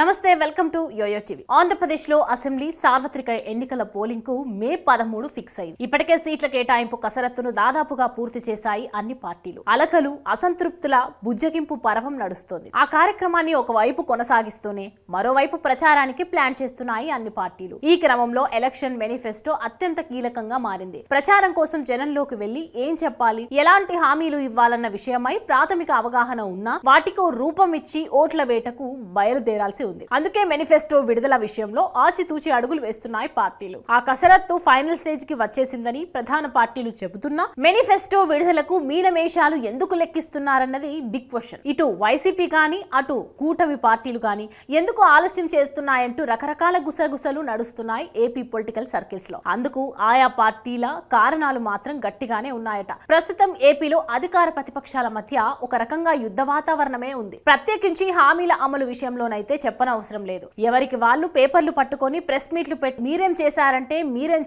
నమస్తే welcome to yo-yo TV. ఆంధ్రప్రదేశ్లో assembly సార్వత్రిక ఎన్నికల పోలింగ్ కు మే 13 ఫిక్స్ అయింది. ఇప్పటికే సీట్ల కేటాయింపు కసరత్తును దాదాపుగా పూర్తి చేశాయి అన్ని పార్టీలు. అలకలు అసంతృప్తుల బుజ్జగింపు పర్వం నడుస్తోంది. ఆ కార్యక్రమాన్ని ఒకవైపు కొనసాగిస్తూనే మరోవైపు ప్రచారానికి ప్లాన్ చేస్తున్నాయి అన్ని పార్టీలు. ఈ క్రమంలో ఎలక్షన్ మేనిఫెస్టో అత్యంత కీలకంగా మారింది. ప్రచారం కోసం జనంలోకి వెళ్లి ఏం చెప్పాలి, ఎలాంటి హామీలు ఇవ్వాలన్న విషయమై ప్రాథమిక అవగాహన ఉన్నా వాటికో రూపం ఇచ్చి ఓట్ల వేటకు బయలుదేరాల్సి ఉంది. అందుకే మేనిఫెస్టో విడుదల విషయంలో ఆచితూచి అడుగులు వేస్తున్నాయి పార్టీలు. ఆ కసరత్తు ఫైనల్ స్టేజ్ కి వచ్చేసిందని ప్రధాన పార్టీలు చెబుతున్నా మేనిఫెస్టో విడుదలకు మీనమేషాలు ఎందుకు లెక్కిస్తున్నారన్నది బిగ్ క్వశ్చన్. ఇటు వైసీపీ గాని అటు కూటమి పార్టీలు గాని ఎందుకు ఆలస్యం చేస్తున్నాయంటూ రకరకాల గుసగుసలు నడుస్తున్నాయి ఏపీ పొలిటికల్ సర్కిల్స్ లో. అందుకు ఆయా పార్టీల కారణాలు మాత్రం గట్టిగానే ఉన్నాయట. ప్రస్తుతం ఏపీలో అధికార ప్రతిపక్షాల మధ్య ఒక రకంగా యుద్ధ వాతావరణమే ఉంది. ప్రత్యేకించి హామీల అమలు విషయంలోనైతే చెప్పనవసరం లేదు. ఎవరికి వాళ్ళు పేపర్లు పట్టుకొని ప్రెస్ మీట్లు పెట్టి మీరేం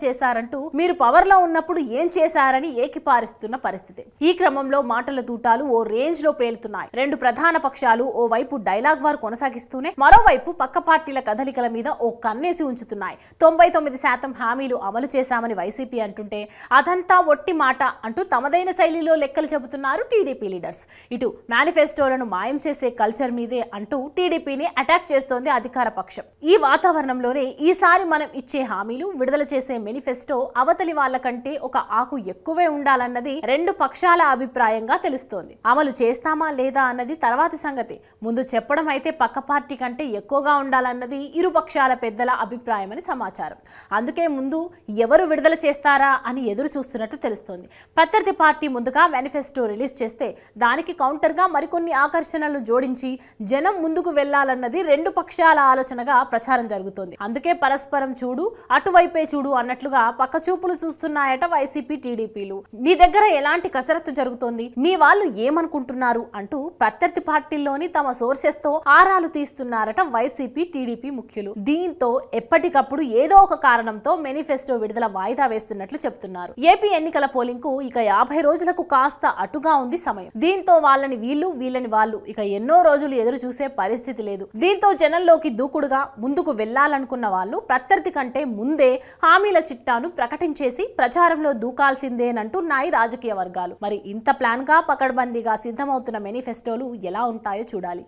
చేశారంటూ మీరు పవర్ లో ఉన్నప్పుడు ఏం చేశారని ఏకిపారిస్తున్న పరిస్థితి. ఈ క్రమంలో మాటల తూటాలు ఓ రేంజ్ లో పేలుతున్నాయి. రెండు ప్రధాన పక్షాలు ఓ వైపు డైలాగ్ వార్ కొనసాగిస్తూనే మరోవైపు పక్క పార్టీల కదలికల మీద ఓ కన్నేసి ఉంచుతున్నాయి. 99% హామీలు అమలు చేశామని వైసీపీ అంటుంటే అదంతా ఒట్టి మాట అంటూ తమదైన శైలిలో లెక్కలు చెబుతున్నారు టీడీపీ లీడర్స్. ఇటు మేనిఫెస్టోలను మాయం చేసే కల్చర్ మీదే అంటూ టీడీపీని అటాక్ చేస్తోంది అధికార పక్షం. ఈ వాతావరణంలోనే ఈసారి మనం ఇచ్చే హామీలు, విడుదల చేసే మేనిఫెస్టో అవతలి వాళ్ళ కంటే ఒక ఆకు ఎక్కువే ఉండాలన్నది రెండు పక్షాల అభిప్రాయంగా తెలుస్తోంది. అమలు చేస్తామా లేదా అన్నది తర్వాతి సంగతి. ముందు చెప్పడం అయితే పక్క పార్టీ కంటే ఎక్కువగా ఉండాలన్నది ఇరు పక్షాల పెద్దల అభిప్రాయమని సమాచారం. అందుకే ముందు ఎవరు విడుదల చేస్తారా అని ఎదురు చూస్తున్నట్టు తెలుస్తోంది. ప్రత్యర్థి పార్టీ ముందుగా మేనిఫెస్టో రిలీజ్ చేస్తే దానికి కౌంటర్ గా మరికొన్ని ఆకర్షణలు జోడించి జనం ముందుకు వెళ్లాలన్నది రెండు పక్షాల ఆలోచనగా ప్రచారం జరుగుతోంది. అందుకే పరస్పరం చూడు అటువైపే చూడు అన్నట్లుగా పక్క చూపులు చూస్తున్నాయట వైసీపీ టీడీపీలు. మీ దగ్గర ఎలాంటి కసరత్తు జరుగుతోంది, మీ వాళ్ళు ఏమనుకుంటున్నారు అంటూ ప్రత్యర్థి పార్టీల్లోని తమ సోర్సెస్ తో ఆరాలు తీస్తున్నారట వైసీపీ టీడీపీ ముఖ్యులు. దీంతో ఎప్పటికప్పుడు ఏదో ఒక కారణంతో మేనిఫెస్టో విడుదల వాయిదా వేస్తున్నట్లు చెప్తున్నారు. ఏపీ ఎన్నికల పోలింగ్ కు ఇక 50 రోజులకు కాస్త అటుగా ఉంది సమయం. దీంతో వాళ్ళని వీళ్ళని వాళ్ళు ఇక ఎన్నో రోజులు ఎదురు చూసే పరిస్థితి లేదు. దీంతో జనంలోకి దూకుడుగా ముందుకు వెళ్లాలనుకున్న వాళ్ళు ప్రత్యర్థి కంటే ముందే హామీల చిట్టాను ప్రకటించేసి ప్రచారంలో దూకాల్సిందేనంటున్నాయి రాజకీయ వర్గాలు. మరి ఇంత ప్లాన్ గా పకడ్బందీగా సిద్ధమవుతున్న మేనిఫెస్టోలు ఎలా ఉంటాయో చూడాలి.